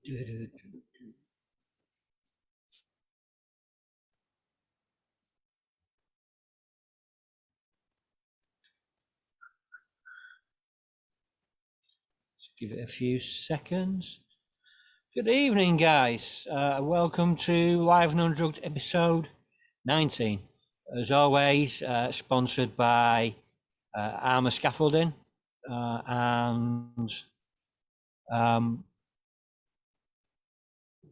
Let's give it a few seconds. Good evening, guys. Welcome to Live and Undrugged episode 19. As always, sponsored by Armour Scaffolding and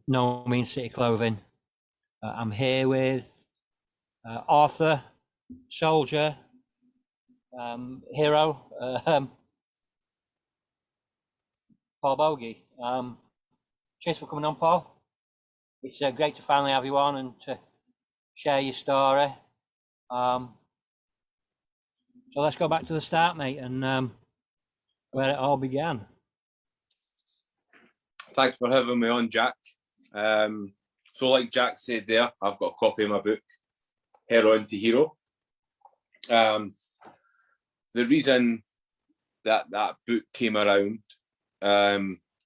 No Means City Clothing. I'm here with author, soldier, hero, Paul Boggie. Cheers for coming on, Paul. It's great to finally have you on and to share your story. So let's go back to the start, mate, and where it all began. Thanks for having me on, Jack. So like Jack said there, I've got a copy of my book, Heroin to Hero. The reason that book came around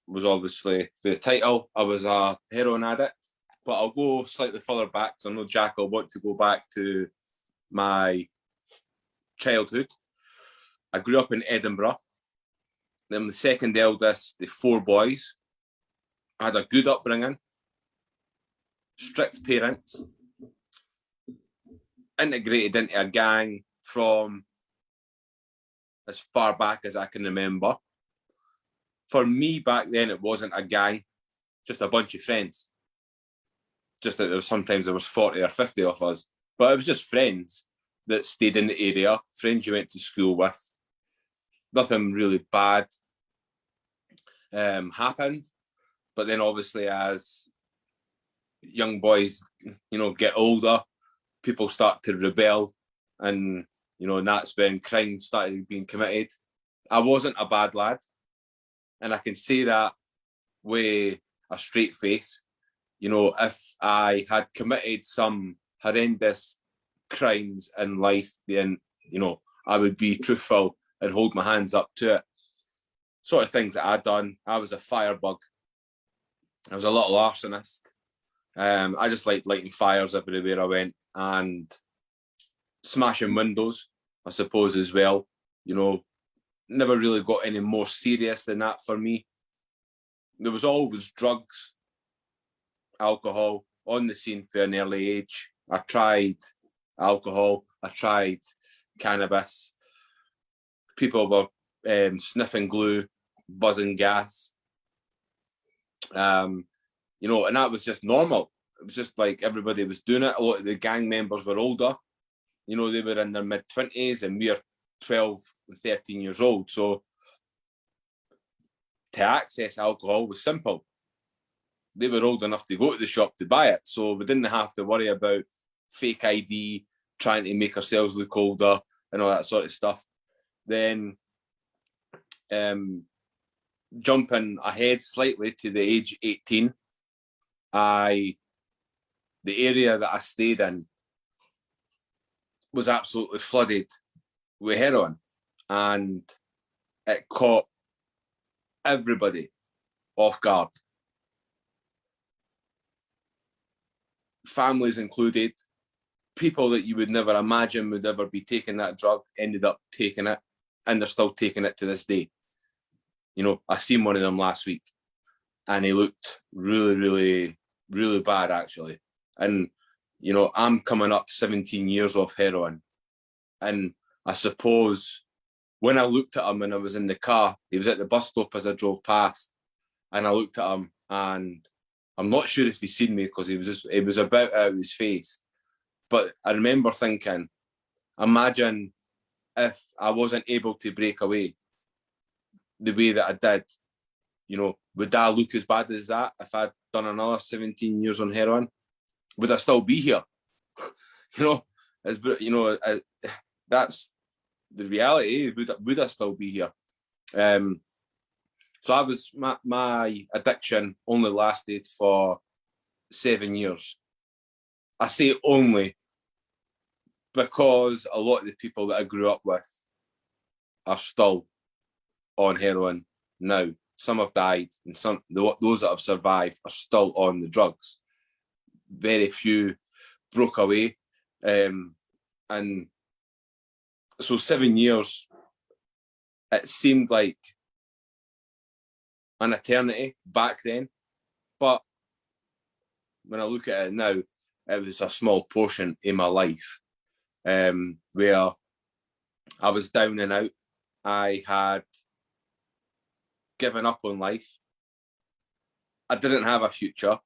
was obviously the title. I was a heroin addict, but I'll go slightly further back because I know Jack will want to go back to my childhood. I grew up in Edinburgh. I'm the second eldest of 4 boys. I had a good upbringing, strict parents, integrated into a gang from as far back as I can remember. For me back then, it wasn't a gang, just a bunch of friends. Just that sometimes there was 40 or 50 of us, but it was just friends that stayed in the area, friends you went to school with. Nothing really bad happened. But then obviously as young boys, get older, people start to rebel and, and that's when crime started being committed. I wasn't a bad lad. And I can say that with a straight face. If I had committed some horrendous crimes in life, then, I would be truthful and hold my hands up to it. Sort of things that I'd done. I was a firebug. I was a little arsonist. I just liked lighting fires everywhere I went and smashing windows, I suppose, as well. Never really got any more serious than that for me. There was always drugs, alcohol on the scene for an early age. I tried alcohol. I tried cannabis. People were sniffing glue, buzzing gas. And that was just normal. It was just like everybody was doing it. A lot of the gang members were older. They were in their mid-20s and we were 12 and 13 years old. So to access alcohol was simple. They were old enough to go to the shop to buy it. So we didn't have to worry about fake ID, trying to make ourselves look older and all that sort of stuff. Then jumping ahead slightly to the age 18, the area that I stayed in was absolutely flooded with heroin, and it caught everybody off guard. Families included, people that you would never imagine would ever be taking that drug ended up taking it, and they're still taking it to this day. I seen one of them last week and he looked really, really, really bad actually. And, I'm coming up 17 years off heroin. And I suppose when I looked at him when I was in the car, he was at the bus stop as I drove past, and I looked at him and I'm not sure if he's seen me because it was about out of his face. But I remember thinking, imagine if I wasn't able to break away the way that I did, would I look as bad as that if I'd done another 17 years on heroin? Would I still be here? That's the reality. Would I still be here? So I was my addiction only lasted for 7 years. I say only because a lot of the people that I grew up with are still on heroin now. some have died, and those that have survived are still on the drugs. Very few broke away. And so 7 years, it seemed like an eternity back then. But when I look at it now, it was a small portion in my life where I was down and out. I had given up on life. I didn't have a future.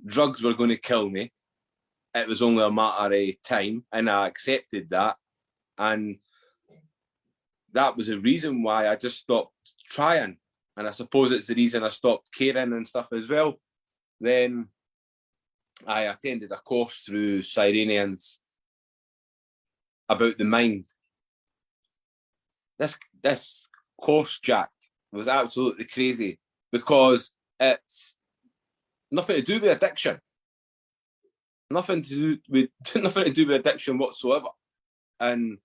Drugs were going to kill me. It was only a matter of time, and I accepted that. And that was the reason why I just stopped trying. And I suppose it's the reason I stopped caring and stuff as well. Then I attended a course through Sirenians about the mind. This course, Jack, was absolutely crazy because it's nothing to do with addiction. Nothing to do with addiction whatsoever. And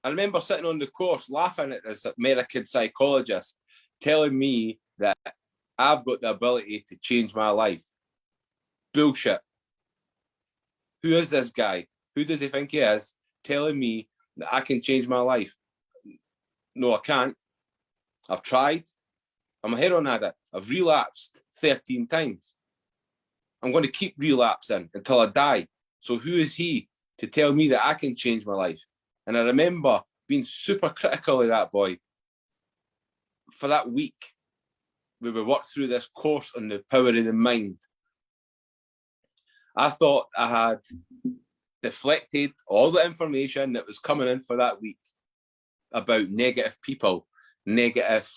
I remember sitting on the course laughing at this American psychologist telling me that I've got the ability to change my life. Bullshit. Who is this guy? Who does he think he is telling me that I can change my life? No, I can't. I've tried. I'm a heroin addict. I've relapsed 13 times. I'm going to keep relapsing until I die. So who is he to tell me that I can change my life? And I remember being super critical of that boy. For that week, we worked through this course on the power of the mind. I thought I had deflected all the information that was coming in for that week about negative people, negative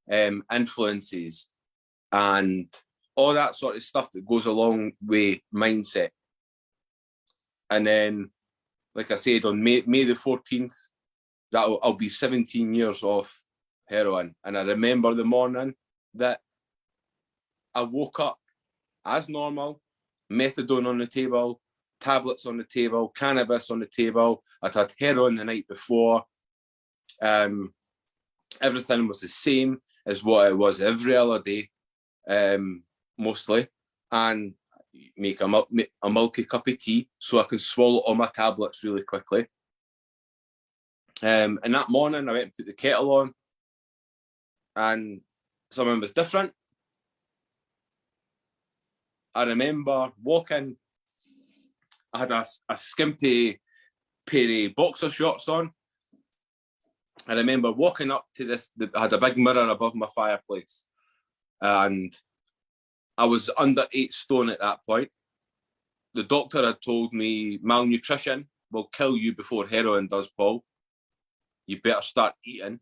influences, and all that sort of stuff that goes along with mindset. And then, like I said, on May the 14th, I'll be 17 years off heroin. And I remember the morning that I woke up as normal, methadone on the table, tablets on the table, cannabis on the table. I'd had heroin the night before. Everything was the same as what it was every other day, mostly. And make a milky cup of tea so I can swallow all my tablets really quickly. And that morning I went and put the kettle on, and something was different. I remember walking, I had a skimpy pair of boxer shorts on. I remember walking up to this, I had a big mirror above my fireplace, and I was under 8 stone at that point. The doctor had told me malnutrition will kill you before heroin does, Paul. You better start eating.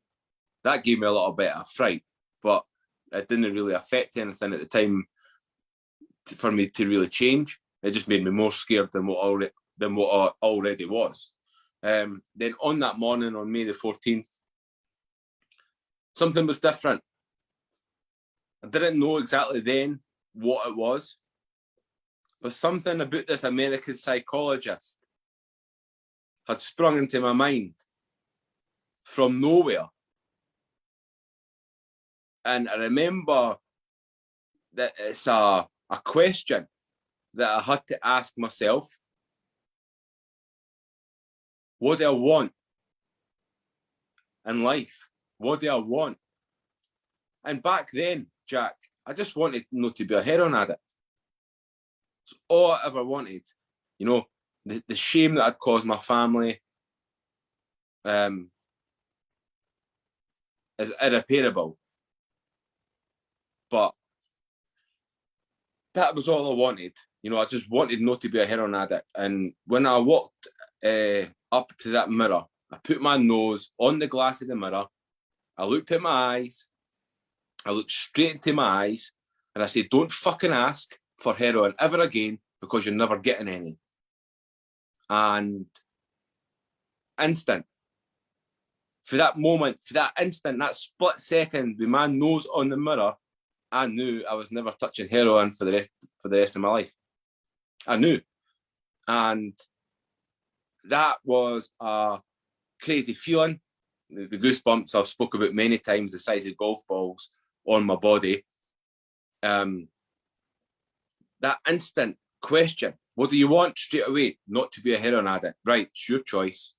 That gave me a little bit of fright, but it didn't really affect anything at the time for me to really change. It just made me more scared than what I already was. Then on that morning, on May the 14th, something was different. I didn't know exactly then what it was, but something about this American psychologist had sprung into my mind from nowhere. And I remember that it's a question that I had to ask myself. What do I want in life? What do I want? And back then, Jack, I just wanted not to be a heroin addict. It's all I ever wanted. You know, the shame that I'd caused my family is irreparable. But that was all I wanted. You know, I just wanted not to be a heroin addict. And when I walked up to that mirror, I put my nose on the glass of the mirror. I looked at my eyes. I looked straight into my eyes, and I said, don't fucking ask for heroin ever again, because you're never getting any. And instant. For that moment, for that instant, that split second, with my nose on the mirror, I knew I was never touching heroin for the rest of my life. I knew. And that was a crazy feeling. the goosebumps I've spoke about many times, the size of golf balls on my body. That instant question, what do you want straight away? Not to be a heroin addict. Right, it's your choice.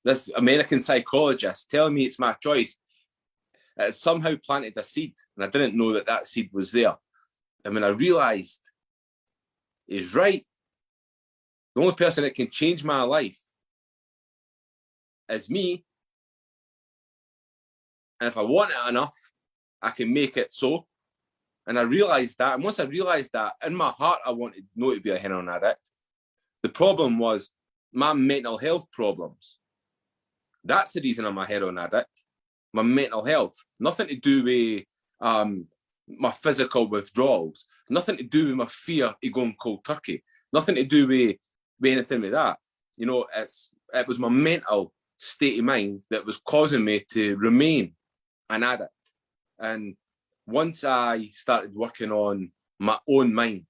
This American psychologist telling me it's my choice. It somehow planted a seed, and I didn't know that that seed was there. And when I realised he's right, the only person that can change my life is me. And if I want it enough, I can make it so. And I realised that. And once I realised that, in my heart, I wanted not to be a heroin addict. The problem was my mental health problems. That's the reason I'm a heroin addict. My mental health. Nothing to do with my physical withdrawals. Nothing to do with my fear of going cold turkey. Nothing to do with anything with that. You know, it was my mental state of mind that was causing me to remain an addict. And once I started working on my own mind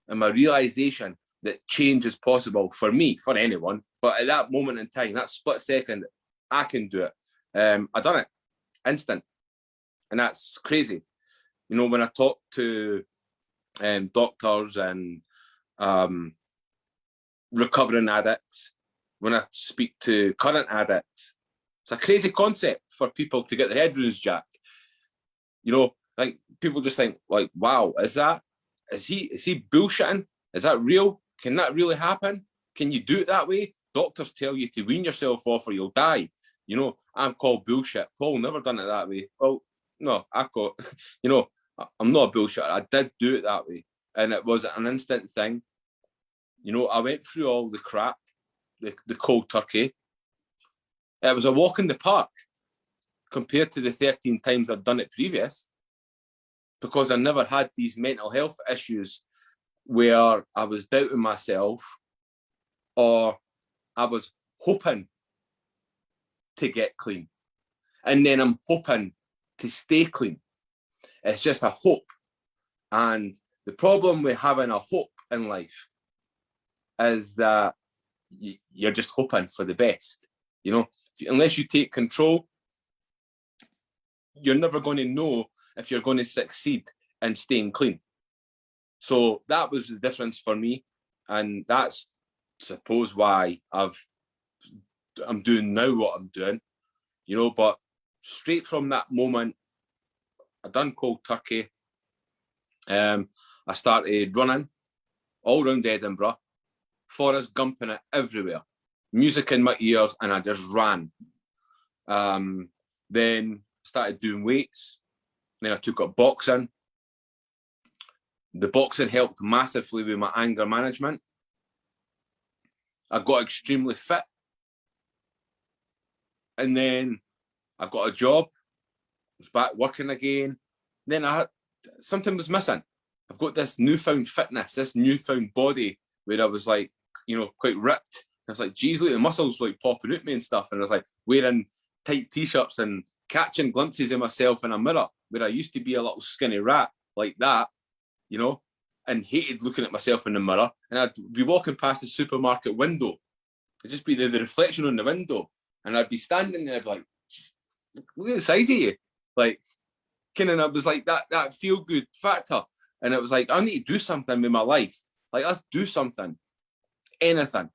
and my realization that change is possible for me, for anyone, but at that moment in time, that split second, I can do it. I done it instant. And that's crazy. You know, when I talk to doctors and recovering addicts, when I speak to current addicts, it's a crazy concept for people to get their head around, Jack. You know, like people just think like, wow, is he bullshitting? Is that real? Can that really happen? Can you do it that way? Doctors tell you to wean yourself off or you'll die. You know, I'm called bullshit. Paul never done it that way. Well, no, you know, I'm not a bullshitter. I did do it that way. And it was an instant thing. You know, I went through all the crap, the cold turkey. It was a walk in the park compared to the 13 times I'd done it previous, because I never had these mental health issues where I was doubting myself or I was hoping to get clean. And then I'm hoping to stay clean. It's just a hope. And the problem with having a hope in life is that you're just hoping for the best. You know, unless you take control, you're never going to know if you're going to succeed in staying clean. So that was the difference for me. And that's, suppose, why I'm doing now what I'm doing, you know. But straight from that moment, I done cold turkey. I started running all around Edinburgh, Forrest Gumping it everywhere, music in my ears, and I just ran. Then started doing weights. Then I took up boxing. The boxing helped massively with my anger management. I got extremely fit. And then I got a job, was back working again. Then something was missing. I've got this newfound fitness, this newfound body where I was like, you know, quite ripped. I was like, geez, look, the muscles like popping out me and stuff. And I was like wearing tight t-shirts and catching glimpses of myself in a mirror where I used to be a little skinny rat like that, you know, and hated looking at myself in the mirror. And I'd be walking past the supermarket window. It'd just be the reflection on the window. And I'd be standing there, I'd be like, look at the size of you. Like, kind of, it was like that feel-good factor. And it was like, I need to do something with my life. Like, let's do something. Anything.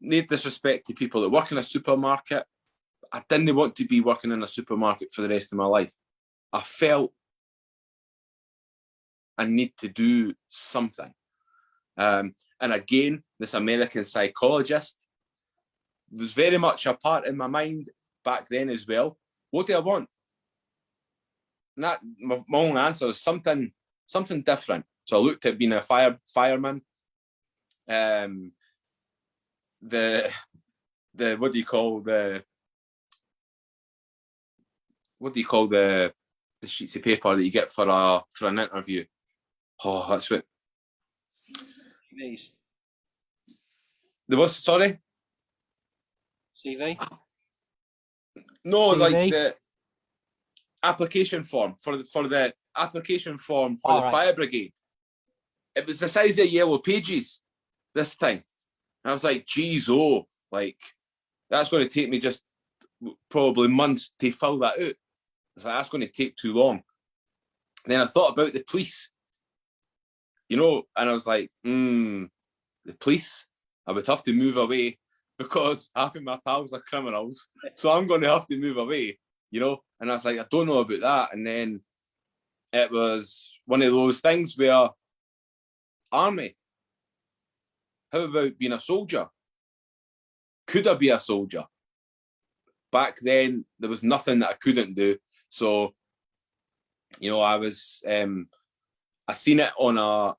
No disrespect to people that work in a supermarket. I didn't want to be working in a supermarket for the rest of my life. I felt I need to do something. And again, this American psychologist was very much a part in my mind back then as well. What do I want? And that, my only answer is something different. So I looked at being a fireman. The what do you call the sheets of paper that you get for an interview? Oh, that's what. CVs. There was, sorry? CV? No, CV? like the application form for the application form for the fire brigade. It was the size of yellow pages this thing. And I was like, geez, like, that's going to take me just probably months to fill that out. It's like, that's going to take too long. Then I thought about the police, you know, and I was like, the police, I would have to move away because half of my pals are criminals. So I'm going to have to move away, you know. And I was like, I don't know about that. And then it was one of those things where, army, how about being a soldier? Could I be a soldier? Back then, there was nothing that I couldn't do. So, you know, I seen it on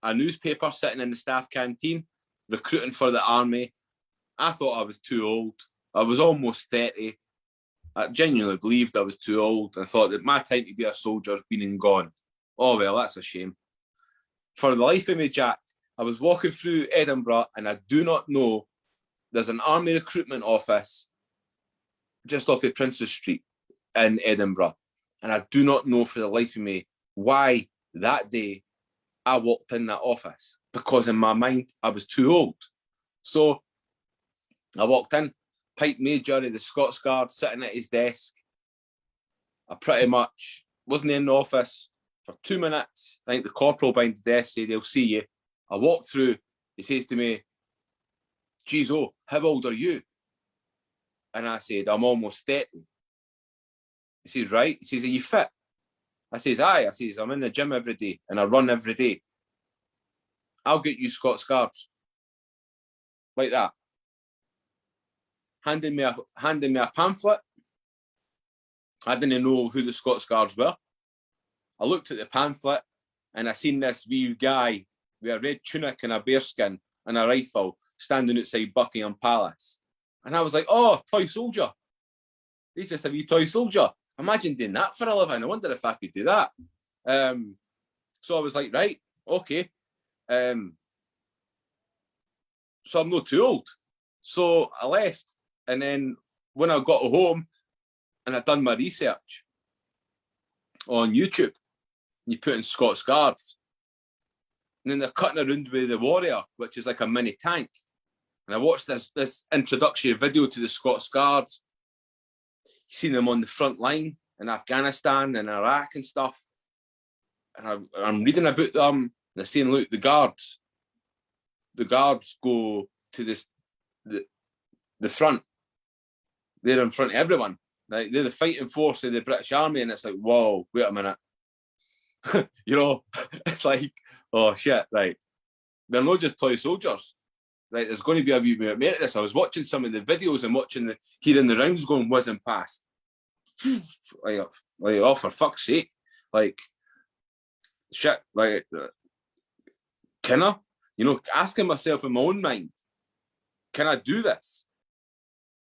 a newspaper sitting in the staff canteen, recruiting for the army. I thought I was too old. I was almost 30. I genuinely believed I was too old and thought that my time to be a soldier has been and gone. Oh, well, that's a shame. For the life of me, Jack, I was walking through Edinburgh and I do not know, there's an army recruitment office just off of Princes Street in Edinburgh. And I do not know for the life of me why that day I walked in that office, because in my mind, I was too old. So I walked in, Pipe Major of the Scots Guard sitting at his desk. I pretty much wasn't in the office for 2 minutes. I think the corporal behind the desk said, "They'll see you." I walked through, he says to me, "Geez, oh, how old are you?" And I said, "I'm almost 30. He says, "Right." He says, "Are you fit?" I says, "Aye." I says, "I'm in the gym every day and I run every day. I'll get you Scots Guards." Like that. Handing me a pamphlet. I didn't know who the Scots Guards were. I looked at the pamphlet and I seen this wee guy with a red tunic and a bearskin and a rifle standing outside Buckingham Palace. And I was like, "Oh, toy soldier. He's just a wee toy soldier." Imagine doing that for a living. I wonder if I could do that. So I was like, right, okay. So I'm not too old. So I left. And then when I got home and I'd done my research on YouTube, you put in Scots Guards. And then they're cutting around with the Warrior, which is like a mini tank. And I watched this introductory video to the Scots Guards. You seen them on the front line in Afghanistan and Iraq and stuff. And I'm reading about them. And they're saying, look, the guards go to the front. They're in front of everyone. Like, they're the fighting force of the British Army. And it's like, whoa, wait a minute. You know, it's like, oh shit, right. They're not just toy soldiers. Right, there's going to be a wee bit of this. I was watching some of the videos and hearing the rounds going whizzing past. like, oh, for fuck's sake. Like, shit, like, can I? You know, asking myself in my own mind, can I do this?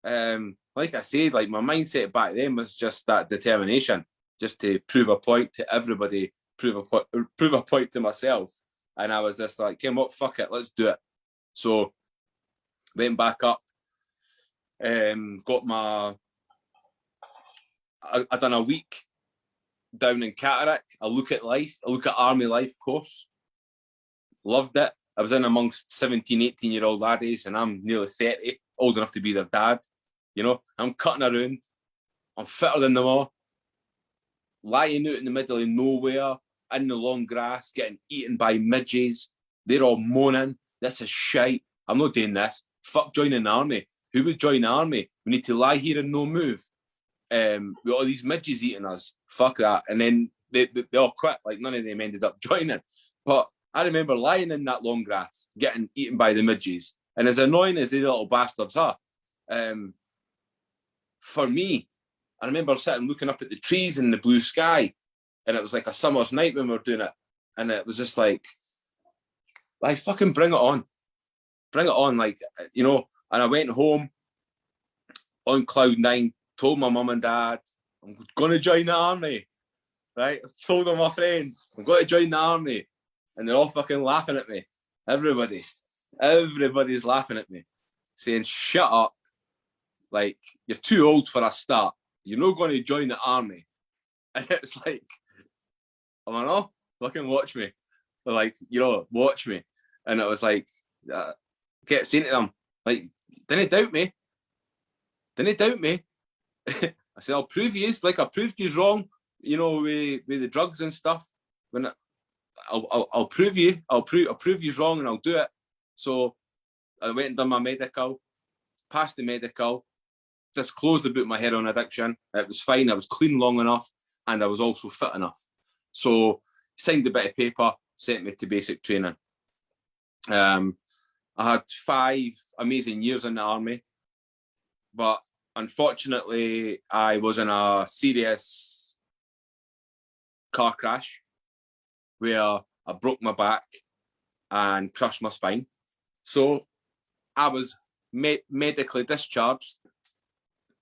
Like I said, like, my mindset back then was just that determination, just to prove a point to everybody, prove a point to myself. And I was just like, came up, fuck it, let's do it. So went back up, got I done a week down in Cataract, a look at army life course. Loved it. I was in amongst 17, 18-year-old laddies, and I'm nearly 30, old enough to be their dad. You know, I'm cutting around. I'm fitter than them all. Lying out in the middle of nowhere, in the long grass, getting eaten by midges. They're all moaning. This is shite. I'm not doing this. Fuck joining the army. Who would join the army? We need to lie here and no move. With all these midges eating us. Fuck that. And then they all quit. Like, none of them ended up joining. But I remember lying in that long grass, getting eaten by the midges. And as annoying as these little bastards are, for me, I remember sitting looking up at the trees in the blue sky, and it was like a summer's night when we were doing it. And it was just like fucking bring it on. Bring it on, like, you know. And I went home on cloud nine, told my mum and dad, I'm going to join the army, right? I told all my friends, I'm going to join the army. And they're all fucking laughing at me. Everybody's laughing at me, saying, shut up. Like, you're too old for a start. You're not going to join the army. And it's like, I'm like, oh, fucking watch me. They're like, you know, watch me. And it was like, kept saying to them, like, didn't doubt me. Didn't doubt me. I said, I'll prove you, like I proved you wrong, you know, with the drugs and stuff. When I'll prove you, I'll prove you wrong, and I'll do it. So I went and done my medical, passed the medical, disclosed about my heroin addiction. It was fine. I was clean long enough, and I was also fit enough. So signed a bit of paper, sent me to basic training. I had 5 amazing years in the army, but unfortunately, I was in a serious car crash where I broke my back and crushed my spine. So I was medically discharged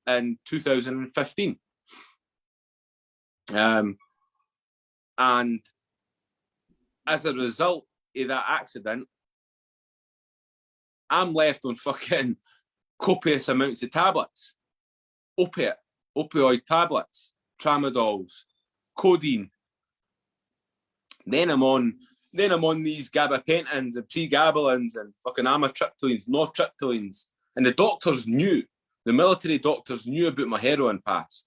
in 2015. And as a result of that accident, I'm left on fucking copious amounts of tablets, opioid tablets, tramadols, codeine. Then I'm on these gabapentins and pregabalins and fucking amitriptylines, nortriptylines. And the military doctors knew about my heroin past.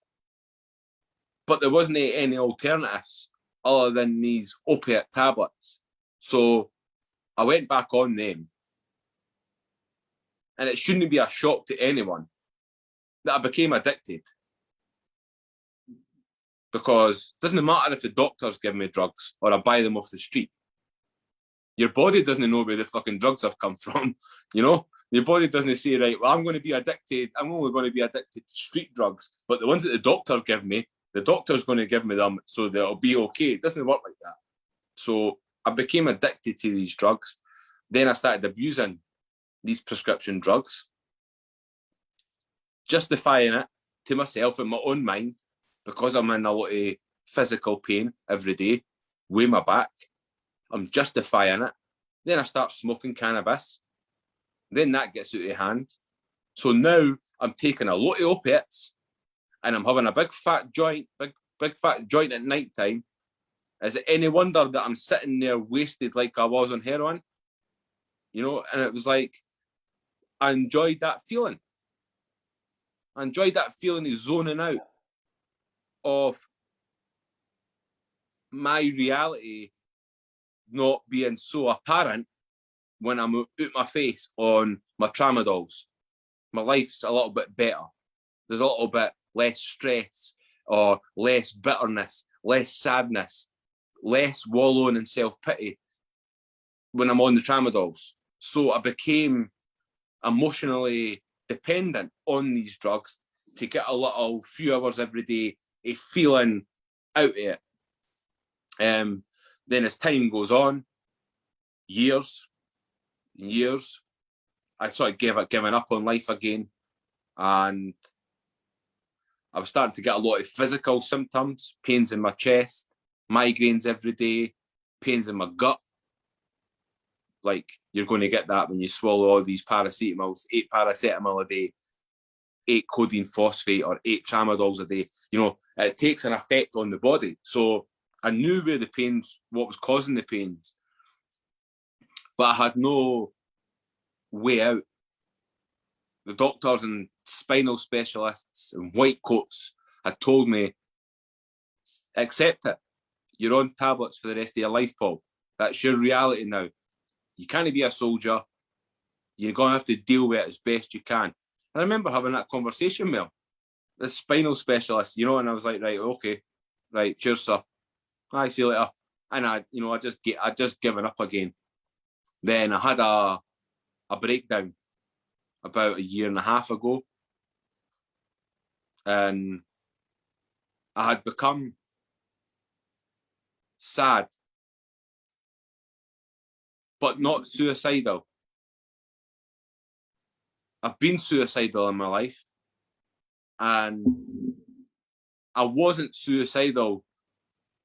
But there wasn't any alternatives other than these opiate tablets. So I went back on them. And it shouldn't be a shock to anyone that I became addicted. Because it doesn't matter if the doctors give me drugs or I buy them off the street. Your body doesn't know where the fucking drugs have come from, you know? Your body doesn't say, right, well, I'm going to be addicted. I'm only going to be addicted to street drugs. But the ones that the doctor give me, the doctor's going to give me them so that it'll be okay. It doesn't work like that. So I became addicted to these drugs. Then I started abusing these prescription drugs, justifying it to myself in my own mind because I'm in a lot of physical pain every day with my back. I'm justifying it. Then I start smoking cannabis. Then that gets out of hand. So now I'm taking a lot of opiates and I'm having a big fat joint at night time. Is it any wonder that I'm sitting there wasted like I was on heroin? You know, and it was like, I enjoyed that feeling. I enjoyed that feeling of zoning out of my reality not being so apparent when I'm out my face on my tramadols. My life's a little bit better. There's a little bit less stress or less bitterness, less sadness, less wallowing in self-pity when I'm on the tramadols. So I became emotionally dependent on these drugs to get a little few hours every day of feeling out of it. Then as time goes on, years, I sort of giving up on life again, and I was starting to get a lot of physical symptoms, pains in my chest, migraines every day, pains in my gut. Like, you're going to get that when you swallow all these paracetamols, 8 paracetamol a day, 8 codeine phosphate, or 8 tramadols a day. You know, it takes an effect on the body. So I knew where the pains, what was causing the pains, but I had no way out. The doctors and spinal specialists and white coats had told me, accept it. You're on tablets for the rest of your life, Paul. That's your reality now. You can't be a soldier. You're going to have to deal with it as best you can. And I remember having that conversation with him, the spinal specialist, you know, and I was like, right, okay, right, cheers, sir. I see you later. And I just given up again. Then I had a breakdown about 1.5 years ago. And I had become sad, but not suicidal. I've been suicidal in my life, and I wasn't suicidal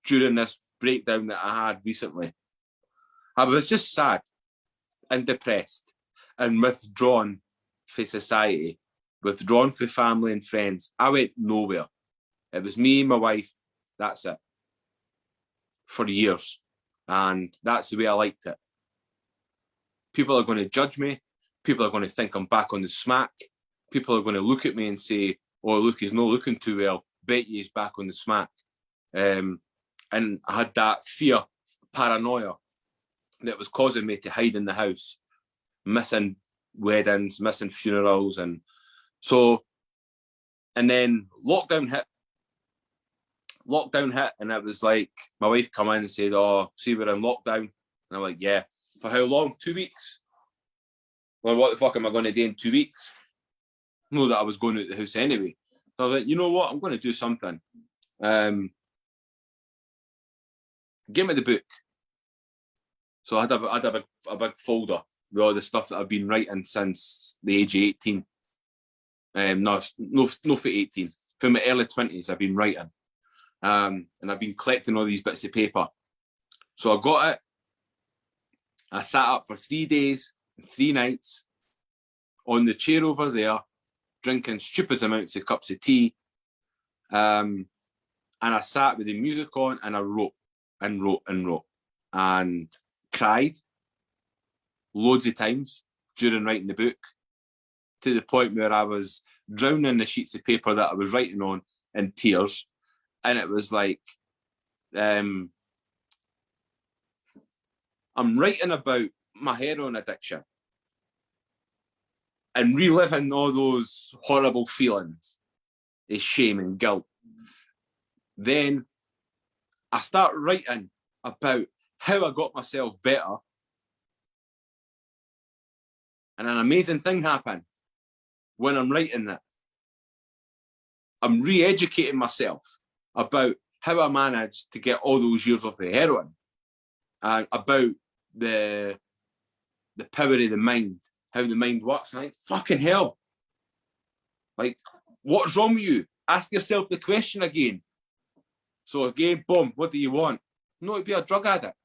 during this breakdown that I had recently. I was just sad and depressed and withdrawn from society, withdrawn from family and friends. I went nowhere. It was me and my wife. That's it. For years. And that's the way I liked it. People are going to judge me. People are going to think I'm back on the smack. people are going to look at me and say, "Oh, look, he's not looking too well. Bet you he's back on the smack." And I had that fear, paranoia, that was causing me to hide in the house, missing weddings, missing funerals, and then lockdown hit. And it was like my wife come in and said, "Oh, see, we're in lockdown." And I'm like, "Yeah, for how long? 2 weeks? Well, what the fuck am I going to do in 2 weeks?" Know that I was going out the house anyway. So I was like, you know what? I'm going to do something. Give me the book. So I had a big folder with all the stuff that I've been writing since the age of 18. No, for 18. From my early 20s, I've been writing. And I've been collecting all these bits of paper. So I got it. I sat up for 3 days and 3 nights on the chair over there, drinking stupid amounts of cups of tea. And I sat with the music on and I wrote and cried loads of times during writing the book, to the point where I was drowning the sheets of paper that I was writing on in tears. And it was like, I'm writing about my heroin addiction and reliving all those horrible feelings of shame and guilt. Then I start writing about how I got myself better. And an amazing thing happened when I'm writing that. I'm re-educating myself about how I managed to get all those years off the heroin, and about the power of the mind, how the mind works. And I'm like, fucking hell. Like, what's wrong with you? Ask yourself the question again. So again, boom, what do you want? Not to be a drug addict.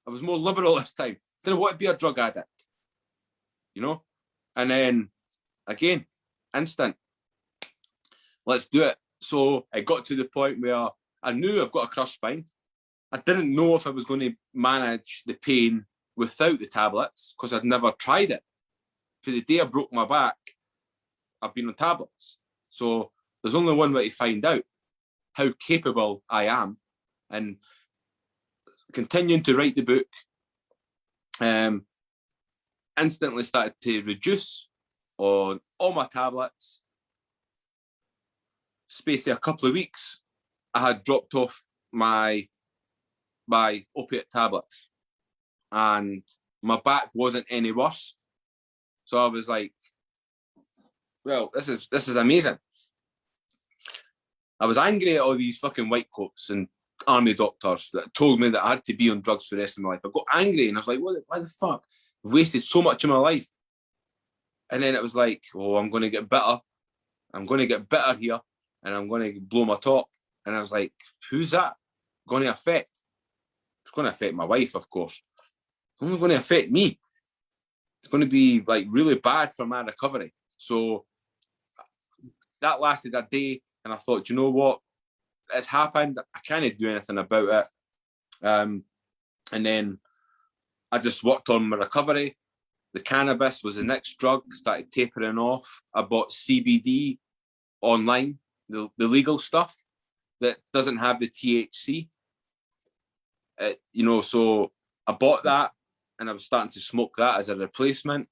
I was more liberal this time. Didn't want to be a drug addict. You know? And then, again, instant. Let's do it. So it got to the point where I knew I've got a crushed spine. I didn't know if I was going to manage the pain without the tablets, because I'd never tried it. For the day I broke my back, I've been on tablets. So there's only one way to find out how capable I am. And continuing to write the book, instantly started to reduce on all my tablets. Space of a couple of weeks, I had dropped off my opiate tablets, and my back wasn't any worse. So I was like, well, this is amazing. I was angry at all these fucking white coats and army doctors that told me that I had to be on drugs for the rest of my life. I got angry and I was like, why the fuck? I've wasted so much of my life. And then it was like, oh, I'm going to get better. I'm going to get better here, and I'm going to blow my top. And I was like, who's that going to affect? It's going to affect my wife, of course. It's only going to affect me. It's going to be like really bad for my recovery. So that lasted a day, and I thought, you know what? It's happened. I can't do anything about it. And then I just worked on my recovery. The cannabis was the next drug, started tapering off. I bought CBD online, the legal stuff that doesn't have the THC. So I bought that, and I was starting to smoke that as a replacement.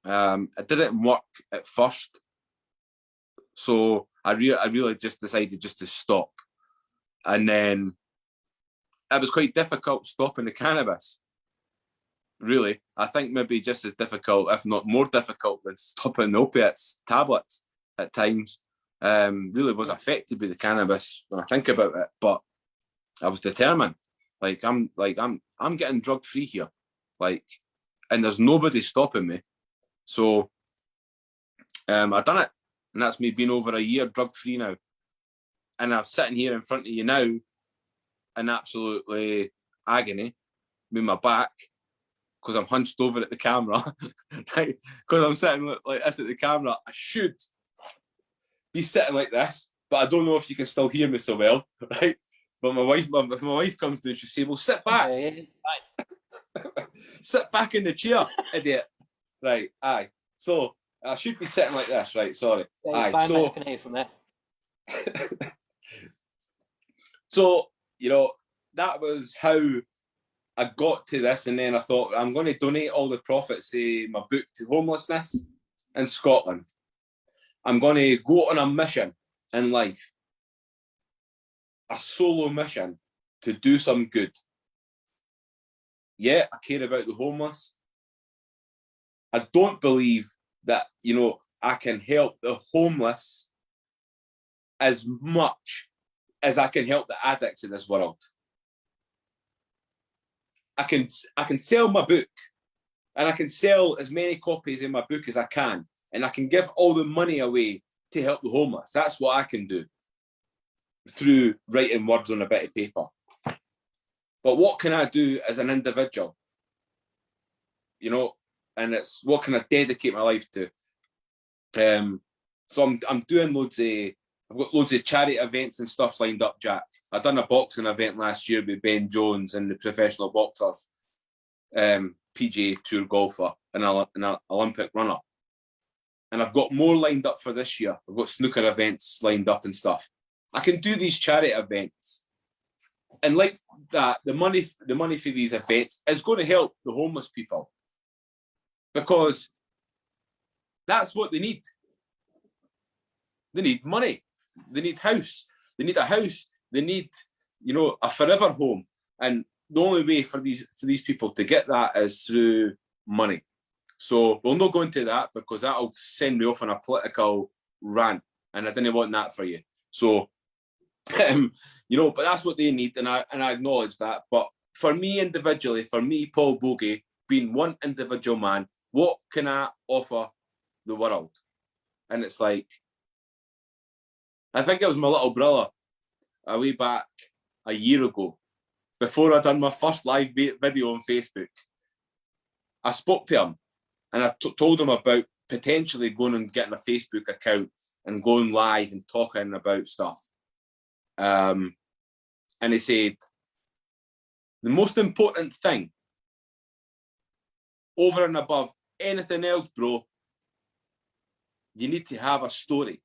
It didn't work at first. So I really just decided just to stop. And then it was quite difficult stopping the cannabis. Really, I think maybe just as difficult, if not more difficult, than stopping the opiates tablets at times. Really was affected by the cannabis when I think about it, but I was determined. I'm getting drug free here, and there's nobody stopping me. So I done it, and that's me being over a year drug free now. And I'm sitting here in front of you now in absolutely agony with my back, because I'm hunched over at the camera, right? Because I'm sitting like this at the camera. I should be sitting like this, but I don't know if you can still hear me so well, right? But if my wife comes down, she'll say, well, sit back. Sit back in the chair, idiot. Right, aye. So I should be sitting like this, right? Sorry. Yeah, Aye, fine, mate, so, I can hear you from there. so, you know, that was how I got to this. And then I thought, I'm going to donate all the profits of my book to homelessness in Scotland. I'm going to go on a mission in life, a solo mission to do some good. Yeah, I care about the homeless. I don't believe that, you know, I can help the homeless as much as I can help the addicts in this world. I can sell my book, and I can sell as many copies in my book as I can, and I can give all the money away to help the homeless. That's what I can do through writing words on a bit of paper. But what can I do as an individual? You know, and it's what can I dedicate my life to? So I'm doing I've got loads of charity events and stuff lined up, Jack. I done a boxing event last year with Ben Jones and the professional boxers, PGA Tour golfer and an Olympic runner. And I've got more lined up for this year. I've got snooker events lined up and stuff. I can do these charity events. And like that, the money for these events is going to help the homeless people. Because that's what they need. They need money. They need house. They need a house. They need, you know, a forever home. And the only way for these people to get that is through money. So we'll not go into that because that'll send me off on a political rant, and I didn't want that for you. So, you know, but that's what they need, and I acknowledge that. But for me individually, for me, Paul Boggie, being one individual man, what can I offer the world? And it's like, I think it was my little brother a way back a year ago, before I done my first live video on Facebook. I spoke to him and I told him about potentially going and getting a Facebook account and going live and talking about stuff. And he said, the most important thing over and above anything else, bro, you need to have a story.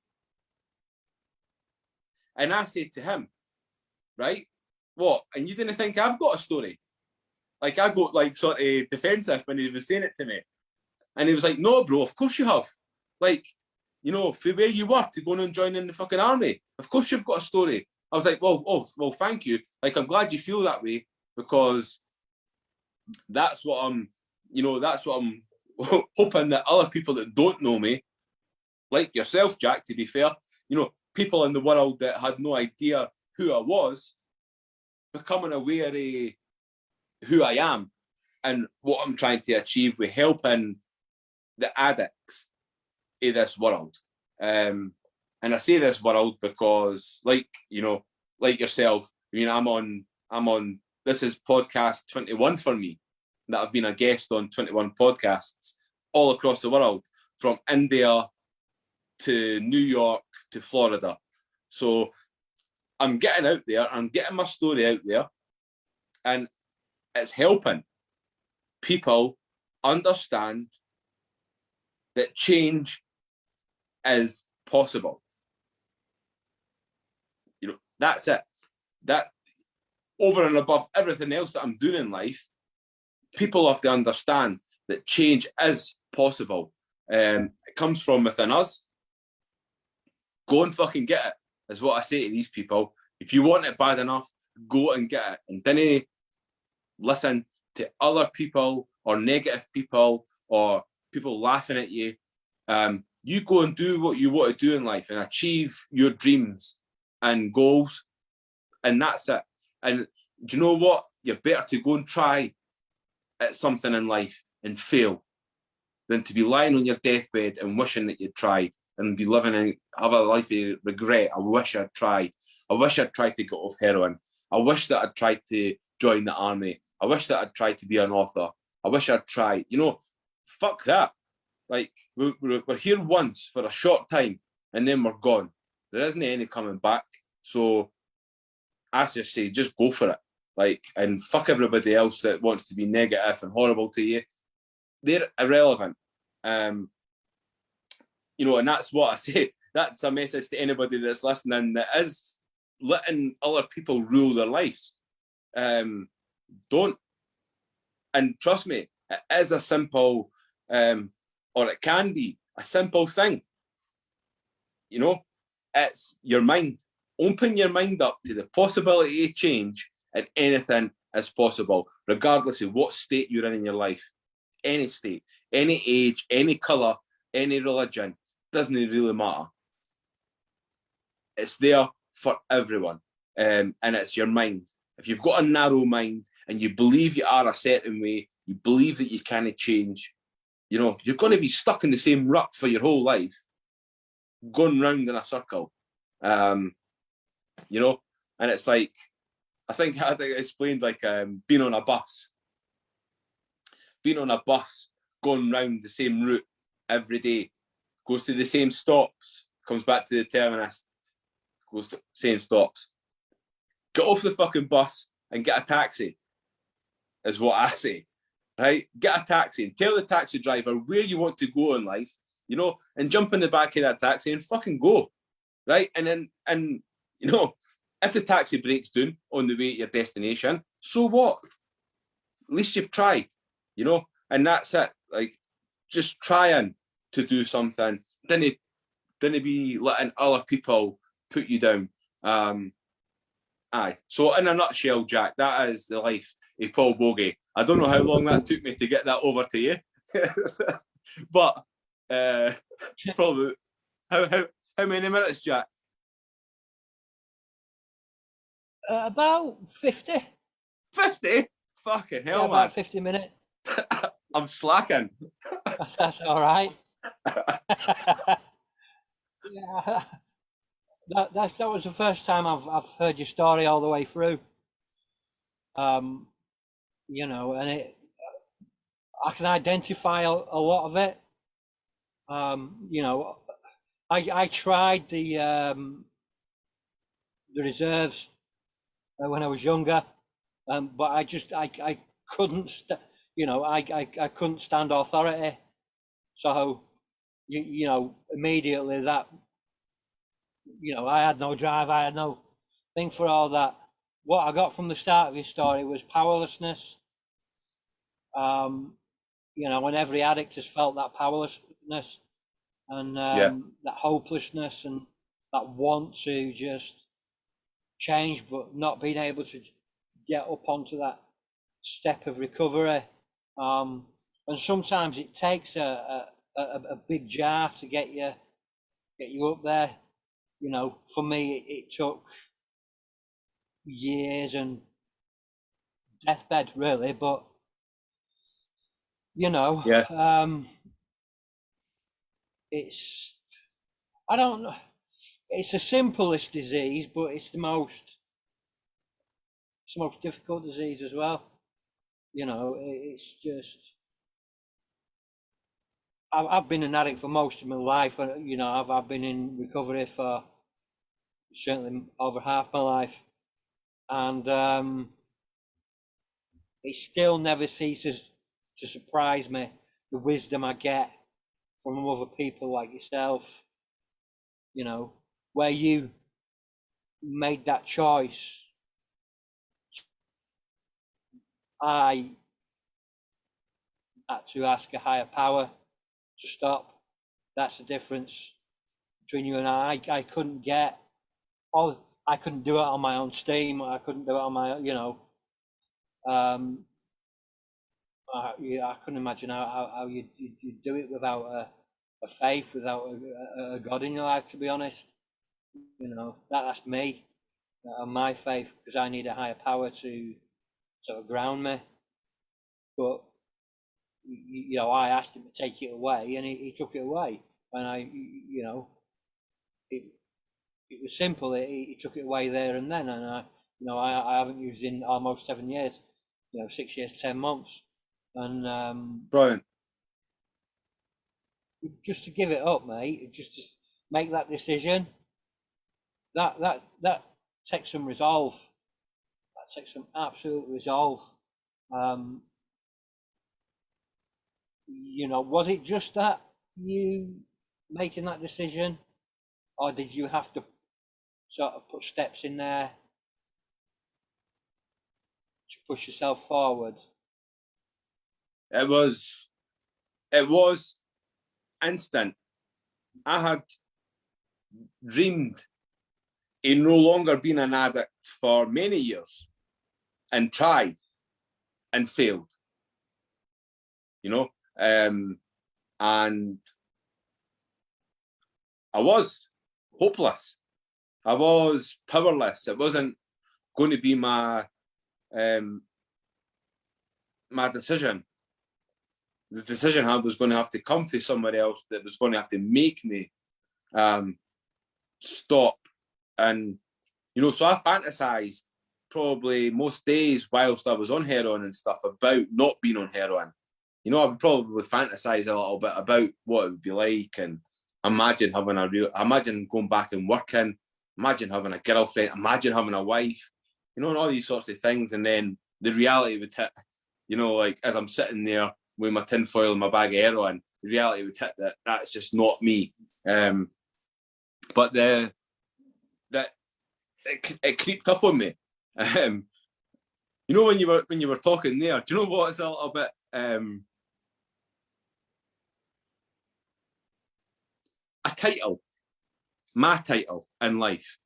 And I said to him, right, what? And you didn't think I've got a story? Like, I got like sort of defensive when he was saying it to me. And he was like, no, bro, of course you have. Like, you know, for where you were to go and join in the fucking army, of course you've got a story. I was like, well, thank you. Like, I'm glad you feel that way, because that's what I'm hoping that other people that don't know me, like yourself, Jack, to be fair, you know, people in the world that had no idea who I was, becoming aware of who I am and what I'm trying to achieve with helping the addicts of this world. And I say this world because, like, you know, like yourself, I mean, I'm on, this is podcast 21 for me, that I've been a guest on 21 podcasts all across the world, from India to New York to Florida. So I'm getting out there, I'm getting my story out there, and it's helping people understand that change is possible. You know, that's it. That, over and above everything else that I'm doing in life, people have to understand that change is possible. It comes from within us. Go and fucking get it, is what I say to these people. If you want it bad enough, go and get it. And don't listen to other people or negative people or people laughing at you. You go and do what you want to do in life and achieve your dreams and goals. And that's it. And do you know what? You're better to go and try at something in life and fail than to be lying on your deathbed and wishing that you'd tried and be living and have a life of regret. I wish I'd tried. I wish I'd tried to get off heroin. I wish that I'd tried to join the army. I wish that I'd tried to be an author. I wish I'd tried. You know, fuck that. Like, we're here once for a short time and then we're gone. There isn't any coming back. So I just say, just go for it. Like, and fuck everybody else that wants to be negative and horrible to you. They're irrelevant. you know, and that's what I say. That's a message to anybody that's listening that is letting other people rule their lives. Don't. And trust me, it is a simple, or it can be a simple thing. You know, it's your mind. Open your mind up to the possibility of change, and anything is possible, regardless of what state you're in your life. Any state, any age, any colour, any religion, doesn't really matter. It's there for everyone, and it's your mind. If you've got a narrow mind and you believe you are a certain way, you believe that you can't change, you know, you're going to be stuck in the same rut for your whole life, going round in a circle, you know. And it's like, I think I explained like being on a bus, going round the same route every day, goes to the same stops, comes back to the terminus, goes to the same stops. Get off the fucking bus and get a taxi, is what I say, right? Get a taxi and tell the taxi driver where you want to go in life, you know, and jump in the back of that taxi and fucking go, right? And you know, if the taxi breaks down on the way to your destination, so what? At least you've tried, you know, and that's it. Like, just trying to do something. Didn't be letting other people put you down. Aye. So in a nutshell, Jack, that is the life of Paul Boggie. I don't know how long that took me to get that over to you, but probably how many minutes, Jack? About 50. 50? Fucking hell, yeah, man. about 50 minutes. I'm slacking. That's all right. Yeah, that was the first time I've heard your story all the way through. You know, and I can identify a lot of it. You know, I tried the reserves when I was younger, but I couldn't you know, I couldn't stand authority. So you know, immediately that, you know, I had no drive, I had no thing for all that. What I got from the start of your story was powerlessness. You know, and every addict has felt that powerlessness and that hopelessness and that want to just change, but not being able to get up onto that step of recovery. And sometimes it takes a big jar to get you up there. You know, for me, it took years and deathbed, really, but you know, it's, I don't know, it's the simplest disease, but it's the most difficult disease as well. You know, it's just, I've been an addict for most of my life, and you know, I've been in recovery for certainly over half my life, and it still never ceases to surprise me, the wisdom I get from other people like yourself. You know, where you made that choice, I had to ask a higher power to stop. That's the difference between you and I couldn't get I couldn't do it on my own steam. I couldn't do it on my, you know, yeah, I couldn't imagine how you'd do it without a faith, without a God in your life, to be honest. You know, that's me, my faith, because I need a higher power to sort of ground me. But, you know, I asked him to take it away, and he took it away. And you know, it was simple. He took it away there and then, and you know, I haven't used it in almost 7 years. You know, 6 years, 10 months, and Brilliant. Just to give it up, mate. Just to make that decision. That takes some resolve. That takes some absolute resolve. You know, was it just that you making that decision, or did you have to sort of put steps in there to push yourself forward? It was instant. I had dreamed of no longer being an addict for many years and tried and failed, and I was hopeless. I was powerless. It wasn't going to be my decision. The decision was going to have to come from somebody else that was going to have to make me stop. And, so I fantasized probably most days whilst I was on heroin and stuff about not being on heroin. I would probably fantasize a little bit about what it would be like, and imagine going back and working, imagine having a girlfriend, imagine having a wife, and all these sorts of things. And then the reality would hit, like as I'm sitting there with my tinfoil and my bag of heroin, the reality would hit that that's just not me. But it creeped up on me. When you were talking there, do you know what? It's a little bit a title, my title in life.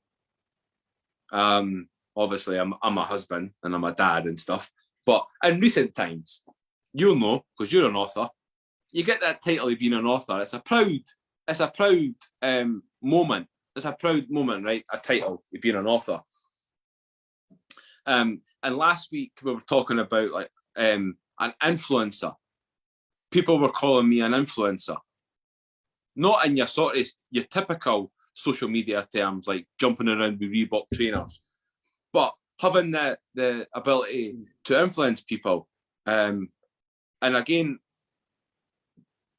Obviously, I'm a husband and I'm a dad and stuff. But in recent times, you'll know because you're an author. You get that title of being an author. It's a proud moment. It's a proud moment, right? A title of being an author. And last week we were talking about like an influencer. People were calling me an influencer, not in your typical social media terms like jumping around with Reebok trainers, but having the ability to influence people. And again,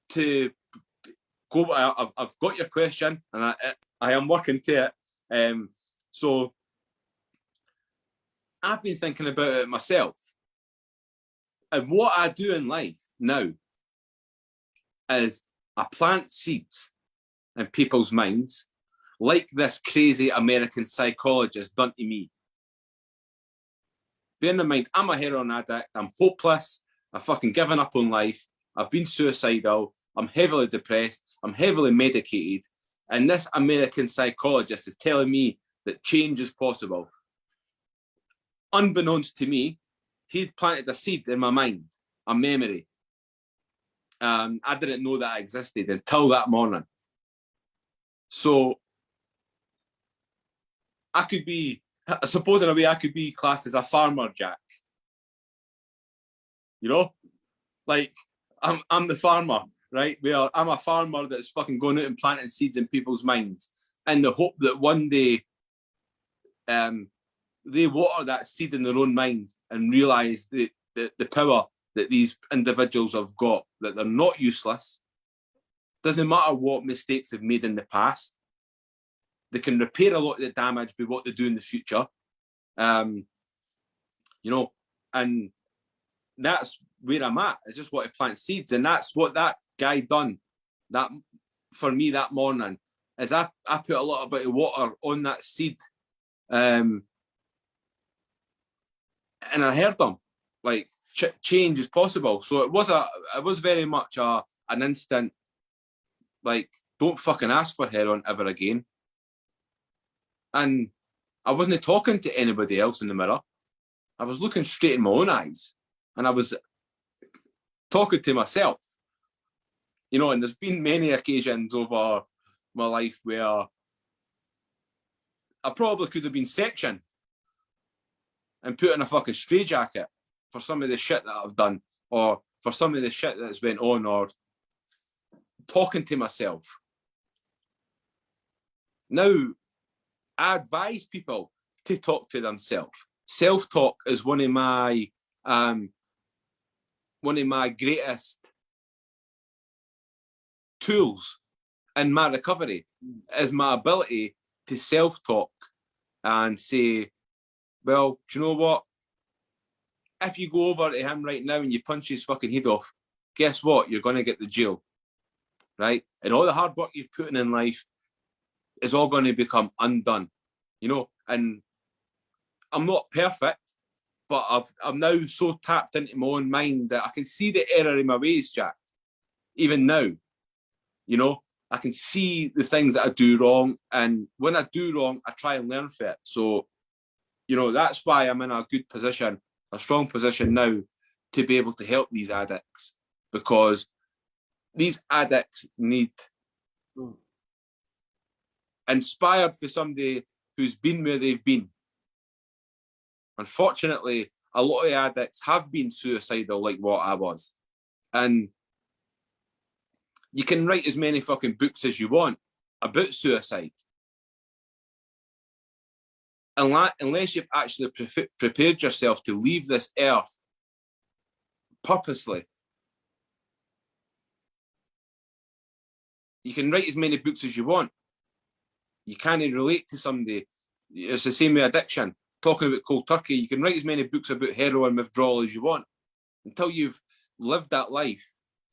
to go, I've got your question, and I am working to it. So I've been thinking about it myself, and what I do in life now is I plant seeds in people's minds, like this crazy American psychologist done to me. Bearing in mind, I'm a heroin addict, I'm hopeless, I've fucking given up on life, I've been suicidal, I'm heavily depressed, I'm heavily medicated, and this American psychologist is telling me that change is possible. Unbeknownst to me, he'd planted a seed in my mind, a memory. I didn't know that existed until that morning. So I suppose in a way I could be classed as a farmer jack. Like I'm the farmer, right? I'm a farmer that's fucking going out and planting seeds in people's minds in the hope that one day they water that seed in their own mind and realise the power that these individuals have got, that they're not useless. Doesn't matter what mistakes they've made in the past. They can repair a lot of the damage by what they do in the future. And that's where I'm at. I just want to plant seeds. And that's what that guy done that for me that morning, is I put a little bit of water on that seed. And I heard them, like, change is possible. So it was very much an instant, like, don't fucking ask for heroin ever again. And I wasn't talking to anybody else in the mirror. I was looking straight in my own eyes, and I was talking to myself. And there's been many occasions over my life where I probably could have been sectioned and put in a fucking straitjacket for some of the shit that I've done, or for some of the shit that's went on, or talking to myself. Now, I advise people to talk to themselves. Self-talk is one of my greatest tools in my recovery, is my ability to self-talk and say, well, do you know what? If you go over to him right now and you punch his fucking head off, guess what? You're going to get the jail. right? And all the hard work you've put in life is all going to become undone, you know. And I'm not perfect, but I'm now so tapped into my own mind that I can see the error in my ways, Jack. Even now, you know, I can see the things that I do wrong, and when I do wrong, I try and learn from it. So, you know, that's why I'm in a good position, a strong position now, to be able to help these addicts, because these addicts need inspired for somebody who's been where they've been. Unfortunately, a lot of addicts have been suicidal like what I was. And you can write as many fucking books as you want about suicide. Unless you've actually prepared yourself to leave this earth purposely. You can write as many books as you want. You can't relate to somebody. It's the same with addiction. Talking about cold turkey, you can write as many books about heroin withdrawal as you want. Until you've lived that life,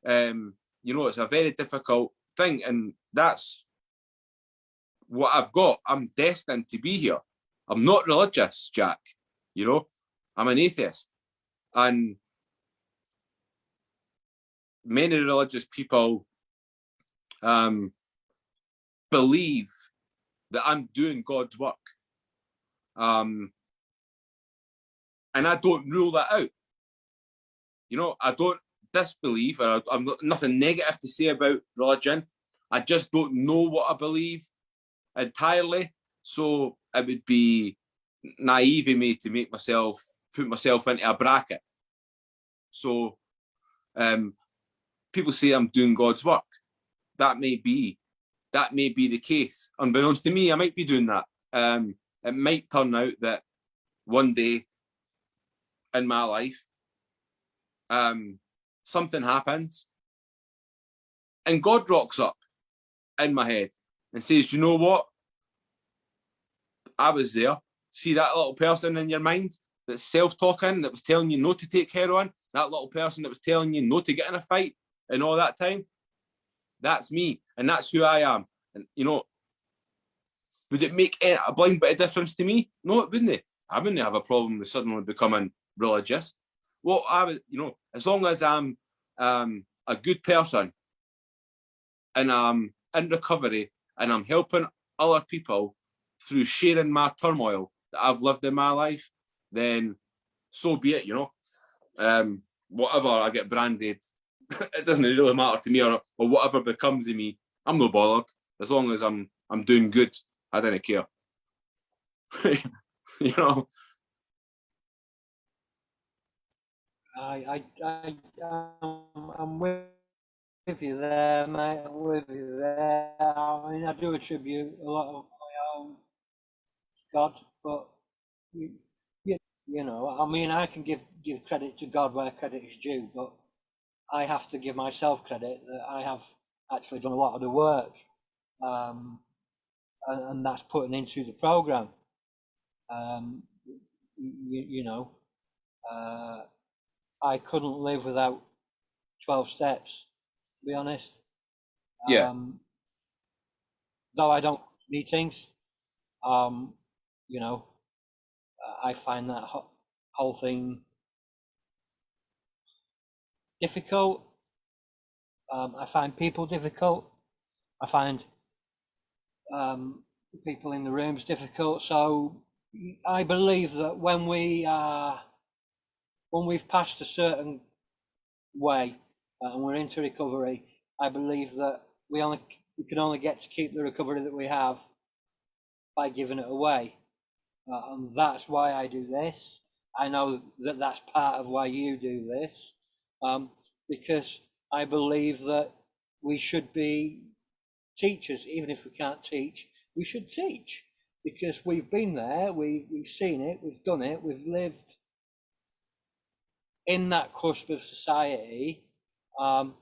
you know, it's a very difficult thing. And that's what I've got. I'm destined to be here. I'm not religious, Jack. You know, I'm an atheist. And many religious people believe that I'm doing God's work. And I don't rule that out. You know, I don't disbelieve, or I'm nothing negative to say about religion. I just don't know what I believe entirely. So it would be naive of me to put myself into a bracket. So people say I'm doing God's work. That may be the case. Unbeknownst to me, I might be doing that. It might turn out that one day in my life, something happens and God rocks up in my head and says, you know what? I was there. See that little person in your mind that's self-talking, that was telling you not to take heroin, that little person that was telling you not to get in a fight and all that time? That's me, and that's who I am. And, you know, would it make a blind bit of difference to me? No, it wouldn't. I wouldn't have a problem with suddenly becoming religious. Well, I would, you know, as long as I'm a good person and I'm in recovery and I'm helping other people through sharing my turmoil that I've lived in my life, then so be it, you know. Whatever I get branded, it doesn't really matter to me, or whatever becomes of me, I'm not bothered. As long as I'm doing good, I don't care. You know. I'm with you there, mate. I'm with you there. I mean, I do attribute a lot of my own to God, but you, you know, I mean, I can give credit to God where credit is due, but I have to give myself credit that I have actually done a lot of the work, and that's putting into the program. You know, I couldn't live without 12 steps, to be honest. Yeah. Though I don't meetings, you know, I find that whole thing difficult. I find people difficult. I find people in the rooms difficult. So I believe that when we've passed a certain way and we're into recovery, I believe that we can only get to keep the recovery that we have by giving it away. And that's why I do this. I know that that's part of why you do this, because I believe that we should be teachers. Even if we can't teach, we should teach, because we've been there, we've seen it, we've done it, we've lived in that cusp of society, and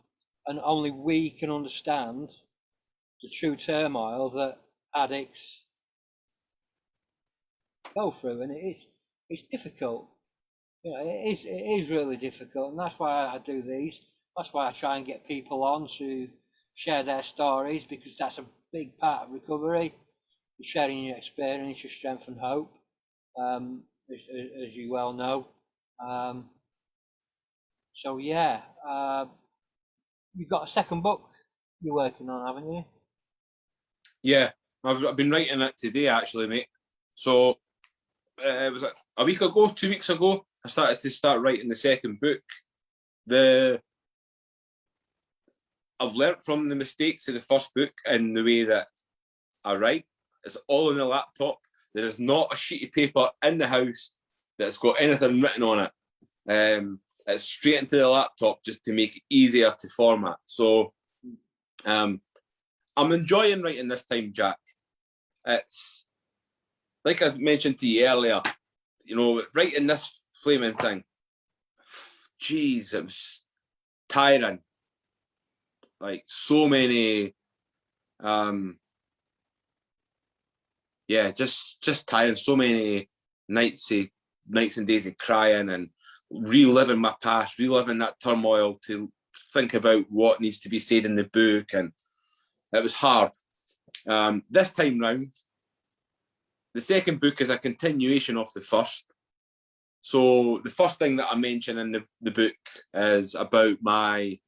only we can understand the true turmoil that addicts go through, and it's difficult. You know, it is really difficult, and that's why I do these. That's why I try and get people on to share their stories, because that's a big part of recovery. Sharing your experience, your strength and hope, as you well know. So yeah, you've got a second book you're working on, haven't you? Yeah, I've been writing it today, actually, mate. So it was a week ago, 2 weeks ago, I started to writing the second book. I've learnt from the mistakes of the first book in the way that I write. It's all on the laptop. There's not a sheet of paper in the house that's got anything written on it. It's straight into the laptop just to make it easier to format. So I'm enjoying writing this time, Jack. It's like I mentioned to you earlier, you know, writing this flaming thing. Jeez, it was tiring. Like so many, just tiring. So many nights and days of crying and reliving my past, reliving that turmoil to think about what needs to be said in the book, and it was hard. This time round, the second book is a continuation of the first. So the first thing that I mention in the book is about my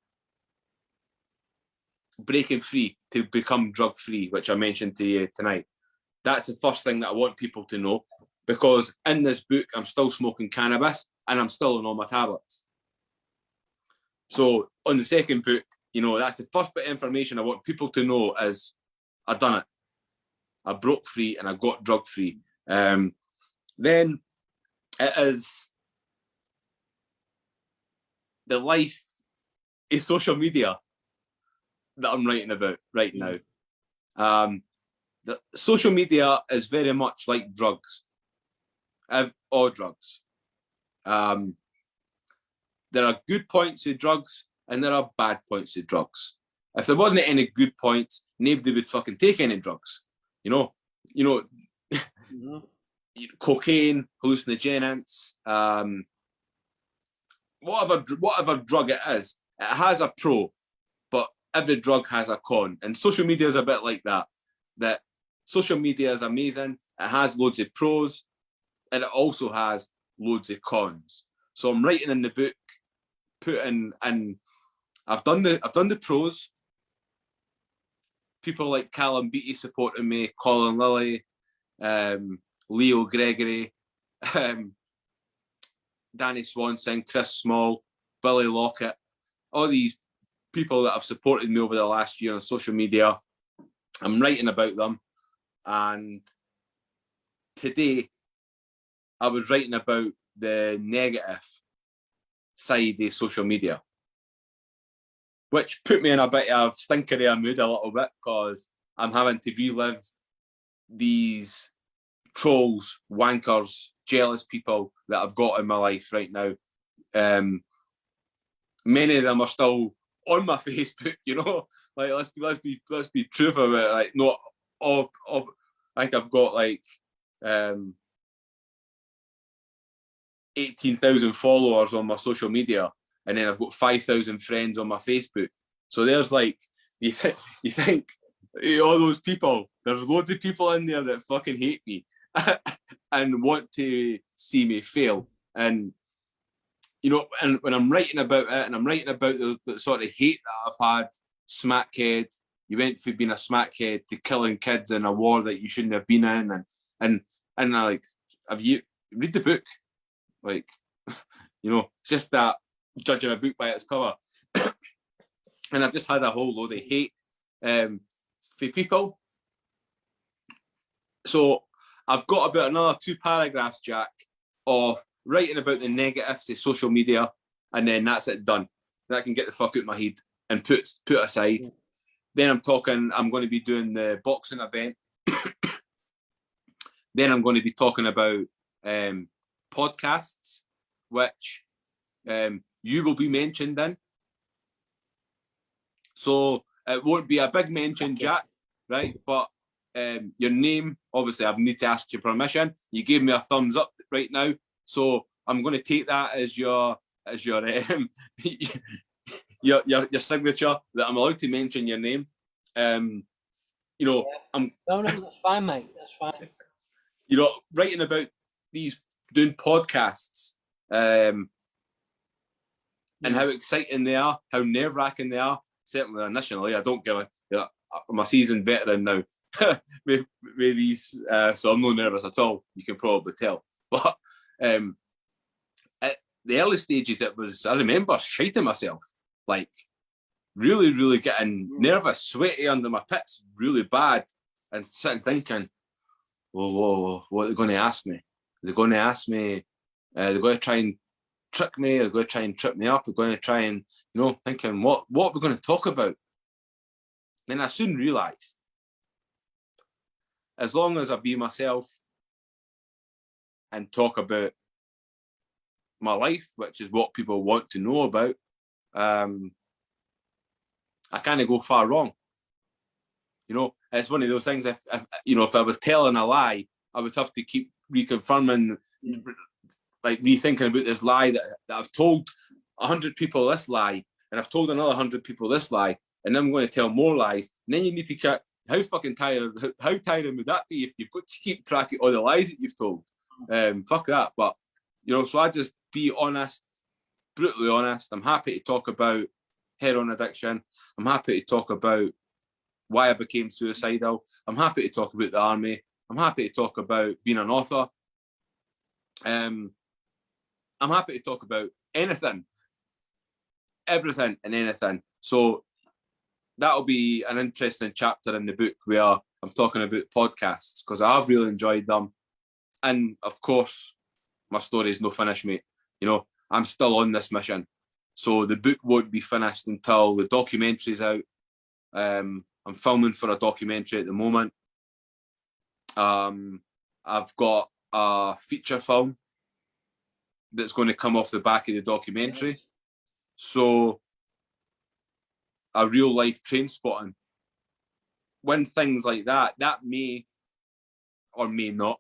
breaking free to become drug free, which I mentioned to you tonight. That's the first thing that I want people to know, because in this book, I'm still smoking cannabis and I'm still on all my tablets. So on the second book, you know, that's the first bit of information I want people to know is I done it. I broke free and I got drug free. Then it is the life is social media that I'm writing about right now. The social media is very much like drugs, or drugs. There are good points of drugs and there are bad points of drugs. If there wasn't any good points, nobody would fucking take any drugs. You know, mm-hmm. Cocaine, hallucinogenics, whatever drug it has a pro, but every drug has a con. And social media is a bit like that. That social media is amazing. It has loads of pros, and it also has loads of cons. So I'm writing in the book, and I've done the pros. People like Callum Beattie supporting me, Colin Lilly, Leo Gregory, Danny Swanson, Chris Small, Billy Lockett, all these people that have supported me over the last year on social media. I'm writing about them, and today I was writing about the negative side of social media, which put me in a bit of stinkery mood a little bit, because I'm having to relive these trolls, wankers, jealous people that I've got in my life right now. Many of them are still on my Facebook, you know. Like let's be truthful about it. Like not all I think I've got like 18,000 followers on my social media, and then I've got 5,000 friends on my Facebook. So there's like you think all those people, there's loads of people in there that fucking hate me and want to see me fail. And you know, and when I'm writing about it, and I'm writing about the sort of hate that I've had, smackhead, you went from being a smackhead to killing kids in a war that you shouldn't have been in, and I like, have you read the book? Like, you know, just that judging a book by its cover. And I've just had a whole load of hate for people. So I've got about another 2 paragraphs, Jack, of writing about the negatives of social media, and then that's it, done. That can get the fuck out of my head and put aside. Then I'm going to be doing the boxing event. Then I'm going to be talking about podcasts, which you will be mentioned in. So it won't be a big mention, Jack, right? But your name, obviously, I need to ask your permission. You gave me a thumbs up right now, so I'm going to take that as your your signature that I'm allowed to mention your name. You know, yeah. No, that's fine, mate. That's fine. You know, writing about doing podcasts, and how exciting they are, how nerve-wracking they are. Certainly initially, I don't give a. I'm a seasoned veteran now. with these, so I'm not nervous at all. You can probably tell. But at the early stages, I remember shiting myself, like really, really getting nervous, sweaty under my pits, really bad, and sitting thinking, whoa, what are they going to ask me? They're going to ask me, they're going to try and trick me, they're going to try and trip me up, they're going to try and, thinking, what are we going to talk about? And I soon realised, as long as I be myself and talk about my life, which is what people want to know about, I can't go far wrong. It's one of those things. If I was telling a lie, I would have to keep reconfirming, like rethinking about this lie that I've told 100 people this lie, and I've told another 100 people this lie, and then I'm going to tell more lies. And then you need to cut. How fucking tiring? How tiring would that be if you've got to keep track of all the lies that you've told? Fuck that. But so I just be honest, brutally honest. I'm happy to talk about heroin addiction. I'm happy to talk about why I became suicidal. I'm happy to talk about the army. I'm happy to talk about being an author. I'm happy to talk about anything, everything and anything. So that'll be an interesting chapter in the book where I'm talking about podcasts, because I've really enjoyed them. And of course, my story's no finish, mate. I'm still on this mission. So the book won't be finished until the documentary's out. I'm filming for a documentary at the moment. I've got a feature film that's going to come off the back of the documentary. Nice. So a real life train spotting. When things like that may or may not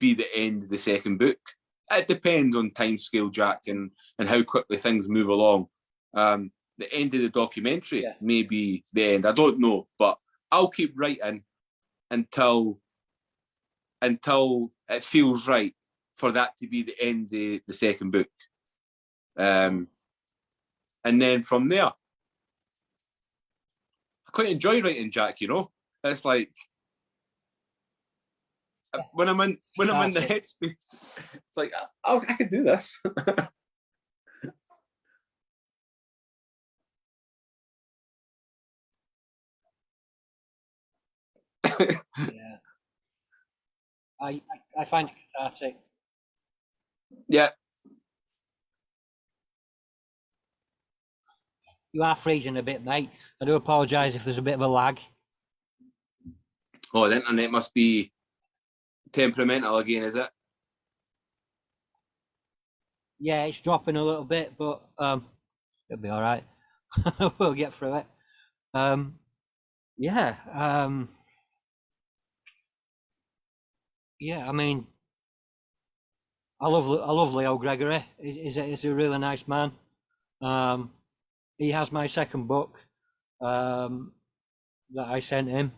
be the end of the second book. It depends on timescale, Jack, and how quickly things move along. The end of the documentary may be the end. I don't know, but I'll keep writing until it feels right for that to be the end of the second book. And then from there, I quite enjoy writing, Jack. It's like when I'm in the headspace, it's like I could do this. Yeah, I find it cathartic. Yeah. You are freezing a bit, mate. I do apologise if there's a bit of a lag. Oh, the internet must be temperamental again, is it? Yeah, it's dropping a little bit, but it'll be all right. We'll get through it. Yeah. I mean, I love Leo Gregory. He's a really nice man. He has my second book that I sent him.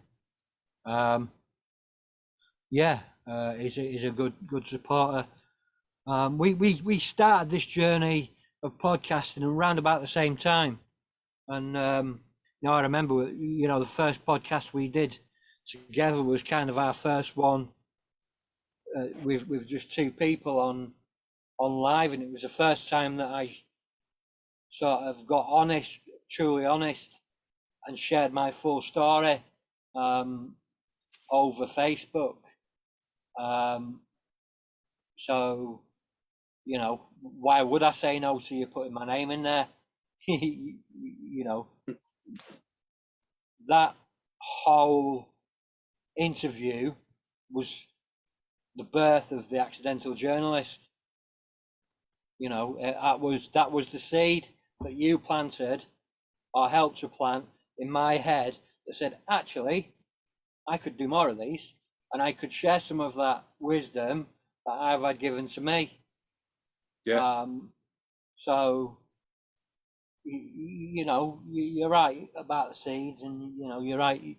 He's a good supporter. We started this journey of podcasting around about the same time, and I remember the first podcast we did together was kind of our first one with just two people on live, and it was the first time that I sort of got truly honest, and shared my full story over Facebook. So, why would I say no to you putting my name in there? That whole interview was the birth of The Accidental Journalist. That was the seed that you planted or helped to plant in my head that said, actually, I could do more of these, and I could share some of that wisdom that I've had given to me. Yeah. So, you're right about the seeds, and you're right.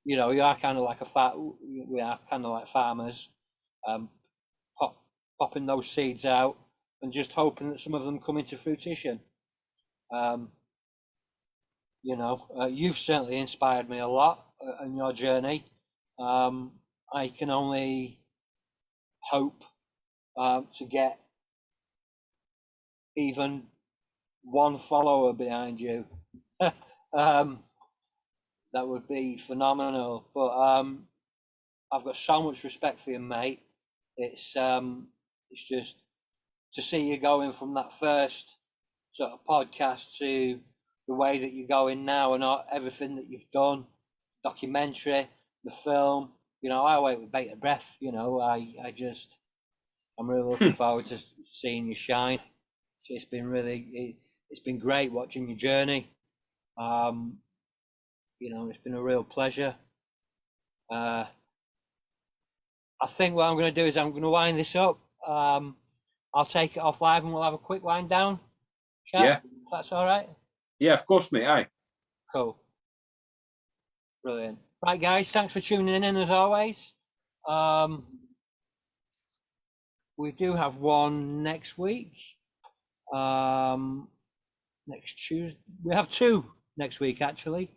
You are kind of like we are kind of like farmers, um, popping those seeds out and just hoping that some of them come into fruition. You've certainly inspired me a lot in your journey. I can only hope to get even one follower behind you. That would be phenomenal. But I've got so much respect for you, mate. It's just to see you going from that first sort of podcast to the way that you're going now, and everything that you've done, documentary, the film. I wait with bated breath. I'm really looking forward to seeing you shine. It's been great watching your journey. It's been a real pleasure. I think what I'm going to do is I'm going to wind this up. I'll take it off live and we'll have a quick wind down. Chat, yeah, if that's all right. Yeah, of course, mate. Aye. Cool. Brilliant. Right, guys, thanks for tuning in as always. We do have one next week. Next Tuesday. We have two next week, actually.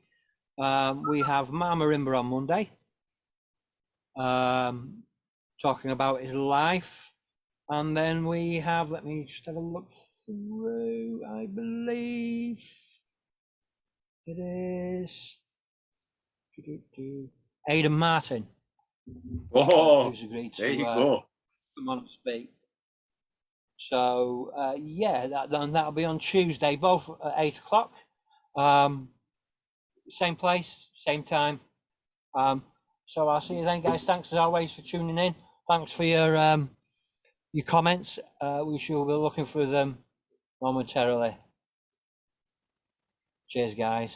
We have Mama Rimba on Monday, talking about his life. And then we have, let me just have a look through, I believe it is Aidan Martin. Who's agreed to there you go. Come on and speak. So that'll be on Tuesday, both at 8 o'clock. Same place, same time. So I'll see you then, guys. Thanks as always for tuning in. Thanks for your comments. We shall be looking through them momentarily. Cheers, guys.